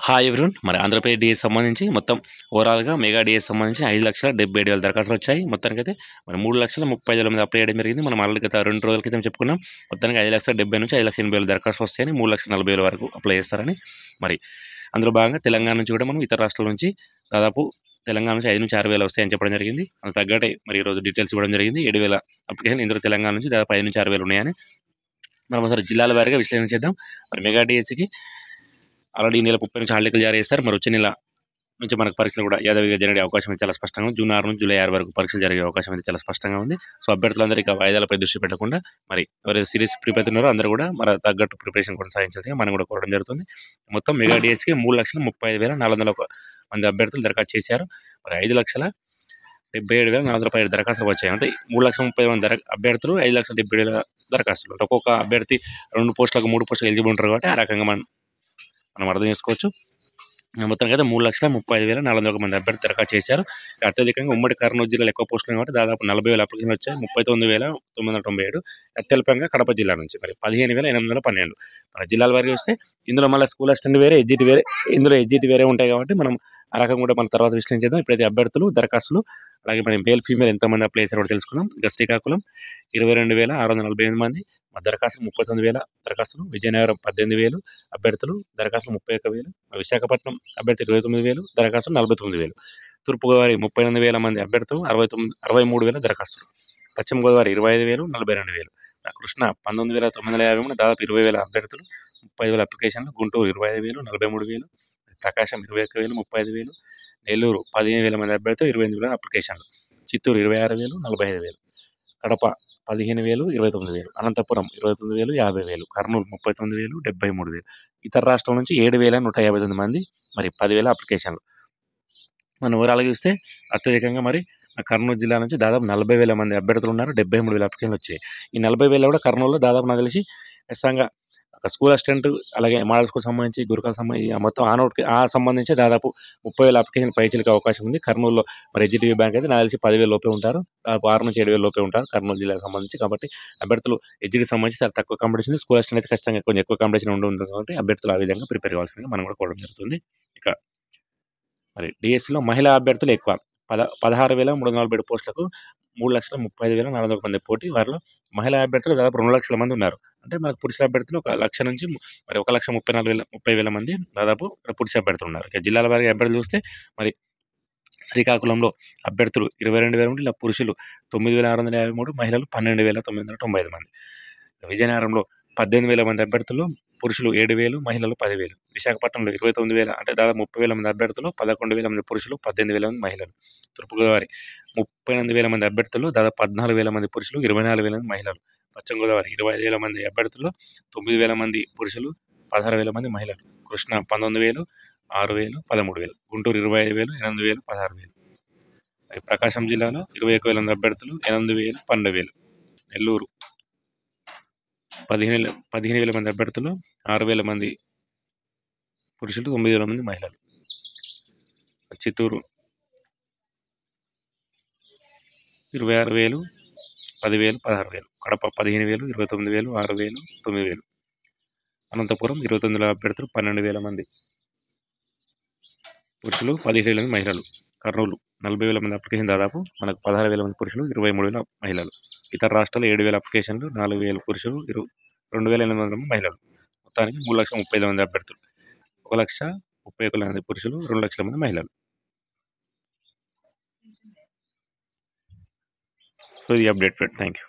Hi everyone. మరి Andhra Pradesh DS సంబంధించి మొత్తం ఓవరాల్‌గా మెగా డీఎస్ సంబంధించి 5,77,000 దరఖాస్తులొచ్చాయి. మొత్తానికైతే మరి 3,35,000 మంది అప్లై చేయడం జరిగింది. మనం ఆల్రెడీ గత 2 రోజుల క్రితం చెప్పుకున్నాం. మొత్తానికి 5,70,000 నుంచి 5,80,000 దరఖాస్తులు వస్తాయని, 3,40,000 వరకు అప్లై చేస్తారని. మరి అందులో భాగంగా తెలంగాణ నుంచి కూడా మనం ఇతర రాష్ట్రాల నుంచి దాదాపు తెలంగాణ నుంచి 5,000-6,000 వస్తాయని చెప్పడం జరిగింది. అందుకు తగ్గట్టే మరి ఈరోజు డీటెయిల్స్ ఇవ్వడం జరిగింది. 7,000 అప్లికేషన్ ఇందులో తెలంగాణ నుంచి దాదాపు 5,000-6,000 ఉన్నాయని. మనం ఒకసారి జిల్లాల వారీగా విశ్లేషణ చేద్దాం. మరి మెగా డీఎస్‌కి ఆల్రెడీ ఈ నెల 30 నుంచి హాల్ టికెట్లు జారీ చేస్తారు. మరి వచ్చే నెల నుంచి మనకు పరీక్షలు కూడా యథావిధిగా జరిగే అవకాశం అయితే చాలా స్పష్టంగా ఉంది. జూన్ 6 నుంచి జూలై 6 వరకు పరీక్షలు జరిగే అవకాశం అయితే చాలా స్పష్టంగా ఉంది. సో అభ్యర్థులందరూ ఇక వాయిదాలపై దృష్టి పెట్టకుండా మరి ఎవరైతే సీరియస్ ప్రిపేర్ అవుతున్నారో అందరూ కూడా మరి తగ్గట్టు ప్రిపరేషన్ కొనసాగించాల్సిందిగా మనం కూడా కోరడం జరుగుతుంది. మొత్తం మెగా డీఎస్‌కి 3,35,401 మంది అభ్యర్థులు దరఖాస్తు చేశారు. మరి 5,77,407 దరఖాస్తులు వచ్చాయి. అంటే 3,30,000 అభ్యర్థులు, 5,77,000 దరఖాస్తులు. అంటే ఒక్కొక్క అభ్యర్థి 2 పోస్టులకు 3 పోస్టులకు ఎలిజిబుల్ ఉంటారు కాబట్టి ఆ రకంగా మనం అర్థం చేసుకోవచ్చు. మొత్తానికైతే 3,35,401 మంది అభ్యర్థులు దరఖాస్తు చేశారు. అత్యధికంగా ఉమ్మడి కర్నూలు జిల్లాలో ఎక్కువ పోస్టులు కాబట్టి దాదాపు 40,000 అప్లికేషన్లు వచ్చాయి. 39,997. అత్యల్పంగా కడప జిల్లా నుంచి మరి 15,812. మన జిల్లాల వారీగా వస్తే ఇందులో మళ్ళీ స్కూల్ అసిస్టెంట్ వేరే, ఎడ్జిటి వేరే, ఇందులో ఎడ్జిటి వేరే ఉంటాయి కాబట్టి మనం ఆ రకంగా కూడా మన తర్వాత విశ్లేషించేద్దాం. ఇప్పుడైతే అభ్యర్థులు దరఖాస్తులు అలాగే మరి మేల్ ఫీమేల్ ఎంతమంది అప్లై చేశారో తెలుసుకుందాం. ఇక శ్రీకాకుళం 22,648 మంది దరఖాస్తులు, 39,000 దరఖాస్తులు. విజయనగరం 18,000 అభ్యర్థులు, దరఖాస్తులు 31,000. విశాఖపట్నం అభ్యర్థి 29,000 దరఖాస్తులు 49,000. తూర్పుగోదావరి 38,000 మంది అభ్యర్థులు, 63,000 దరఖాస్తులు. పశ్చిమ గోదావరి 25,000 42,000. కృష్ణ 19,953 దాదాపు 20,000 అభ్యర్థులు, 35,000 అప్లికేషన్లు. గుంటూరు 25,000 43,000. ప్రకాశం 21,000 35,000. నెల్లూరు 15,000 మంది అభ్యర్థులు, 28,000 అప్లికేషన్లు. చిత్తూరు 26,000 45,000. కడప 15,000 29,000. అనంతపురం 29,000 50,000. కర్నూలు 39,000 73,000. ఇతర రాష్ట్రాల నుంచి 7,159 మంది, మరి 10,000 అప్లికేషన్లు. మనం ఓవరాల్‌గా చూస్తే అత్యధికంగా మరి కర్నూలు జిల్లా నుంచి దాదాపు 40,000 మంది అభ్యర్థులు ఉన్నారు. 73,000 అప్లికేషన్లు వచ్చాయి. ఈ 40,000 కూడా కర్నూలులో దాదాపు నాకు తెలిసి ఖచ్చితంగా ఒక స్కూల్ అసిస్టెంట్, అలాగే మోడల్ స్కూల్‌కి సంబంధించి, గురుకులకు సంబంధించి మొత్తం సంబంధించి దాదాపు 30,000 అప్లికేషన్ పైచిలుకే అవకాశం ఉంది. కర్నూలులో మరి హెచ్‌డిబి బ్యాంక్ అయితే నాకు తెలిసి 10,000 లోపే ఉంటారు. దాదాపు 6,000-7,000 లోపే ఉంటారు కర్నూలు జిల్లాకు సంబంధించి. కాబట్టి అభ్యర్థులు హెచ్‌డికి సంబంధించి చాలా తక్కువ కాంపిటీషన్. స్కూల్ అసిస్టెంట్ అయితే ఖచ్చితంగా కొంచెం ఎక్కువ కాంపిటీషన్ ఉంటుంది కాబట్టి అభ్యర్థులు ఆ విధంగా ప్రిపేర్ కావాల్సిందిగా మనం కూడా కోరడం జరుగుతుంది. ఇక మరి డీఎస్సీలో మహిళా అభ్యర్థులు ఎక్కువ. 16,347 పోస్టులకు 3,35,401 మంది పోటీ. వారిలో మహిళా అభ్యర్థులు దాదాపు 2,00,000 మంది ఉన్నారు. అంటే మనకు పురుషుల అభ్యర్థులు 1,00,000 నుంచి మరి 1,34,30,000 మంది దాదాపు పురుష అభ్యర్థులు ఉన్నారు. ఇక జిల్లాల వారీగా అభ్యర్థులు చూస్తే మరి శ్రీకాకుళంలో అభ్యర్థులు 22,000 ఉంటే ఇలా పురుషులు 9,653, మహిళలు 12,995 మంది. విజయనగరంలో 18,000 మంది అభ్యర్థులు, పురుషులు 7,000, మహిళలు 10,000. విశాఖపట్నంలో 29,000 అంటే దాదాపు 30,000 మంది అభ్యర్థులు, 11,000 మంది పురుషులు, 18,000 మంది మహిళలు. తూర్పుగోదావరి 38,000 మంది అభ్యర్థులు, దాదాపు 14,000 మంది పురుషులు, 24,000 మంది మహిళలు. పశ్చిమ గోదావరి 25,000 మంది అభ్యర్థులు, 9,000 మంది పురుషులు, 16,000 మంది మహిళలు. కృష్ణా 19,000, 6,000, 13,000. గుంటూరు 25,000, 8,000, 16,000. ప్రకాశం జిల్లాలో 21,000 మంది అభ్యర్థులు, 8,000, 12,000. నెల్లూరు 15,000 మంది అభ్యర్థులు, 6,000 మంది పురుషులు, 9,000 మంది మహిళలు. చిత్తూరు 26,000, 10,000, 16,000. కడప 15,000, 29,000, 6,000, 9,000. అనంతపురం 29,000 అభ్యర్థులు, 12,000 మంది పురుషులు, 17,000 మంది మహిళలు. కర్నూలు 40,000 మంది అప్లికేషన్, దాదాపు మనకు 16,000 మంది పురుషులు, 23,000 మహిళలు. ఇతర రాష్ట్రాలు 7,000 అప్లికేషన్లు, 4,000 పురుషులు, 2,800 మంది మహిళలు. మొత్తానికి 3,35,000 మంది అభ్యర్థులు, 1,31,000 మంది పురుషులు, 2,00,000 మంది మహిళలు. సో ఈ అప్డేట్. Thank you.